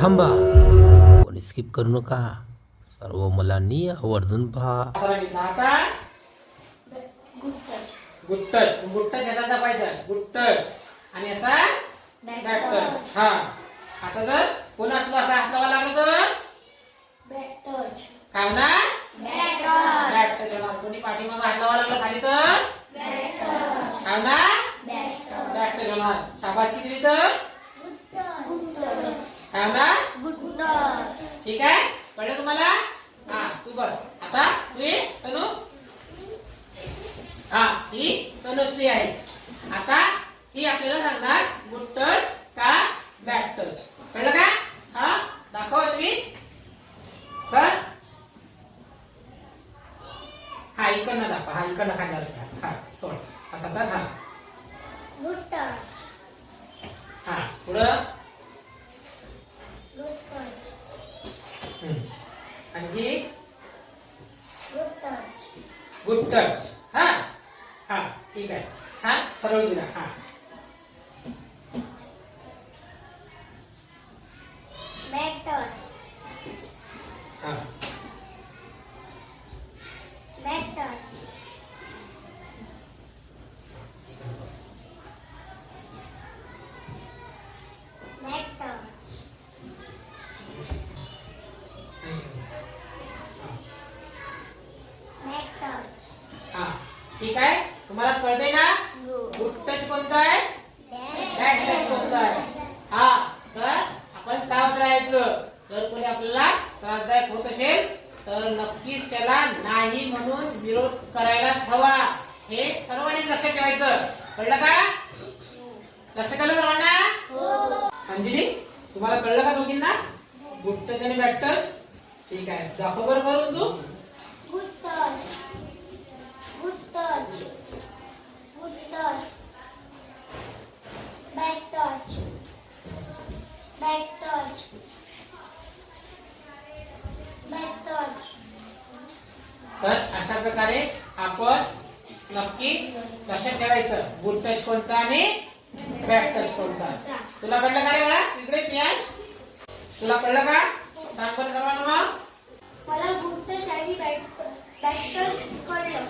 थांबा, कोणी स्किप करू नका. सर्व मुलांनी आवर्जून पहा. आता गुड टच. गुड टच याचा जपायचा. गुड टच आणि असा बॅड टच. हा, आता जर कोण आपला असा हात लावा लागला तर काय होणार? बॅड टच होणार. कोणी पाठीमागं हात लावा लागला खाली तर काय होणार? बॅड टच होणार. शाबासकी दिली तर काय होणार? ठीक आहे, कळलं तुम्हाला? हा, तू बस. आता तू ये तनु. हा, ही तनुश्री आहे. आता ही आपल्याला सांगणार गुड टच का बॅड टच. कळलं का? हा, दाखव तुम्ही. कर. हा, इकडनं दाखव. हा, इकडनं खाली. हा, सोड. असं कर. हा, गुड टच. हा, पुढं. Good touch. आणखी गुड टच. Good touch. हा हा, ठीक आहे. छान सरळ दिला. हा, बॅड टच. हा, bad touch. Bad touch. Bad touch. हा, ठीक आहे. तुम्हाला कळतंय ना गुड टच कोणता आहे, बॅड टच कोणता आहे? हा, तर आपण सावध राहायचं. जर कोणी आपल्याला त्रासदायक होत असेल तर नक्कीच त्याला नाही म्हणून विरोध करायलाच हवा. हे सर्वांनी लक्षात ठेवायचं. कळलं का? लक्षात आलं सर्वांना? अंजली, तुम्हाला कळलं का दोघींना गुड टच आणि बॅड टच? ठीक आहे, दाखव बरं करून तू. Good touch. Good touch. Good touch. Bad touch. Bad touch. Bad touch. तर अशा प्रकारे आपण नक्की लक्षात ठेवायचं गुड टच कोणता आणि बॅड टच कोणता. तुला कळलं का रे बाळा? इकडे पियाश, तुला कळलं का? सांग बरं सर्वांना मग. मला गुड टच आणि बॅड टच कळलं.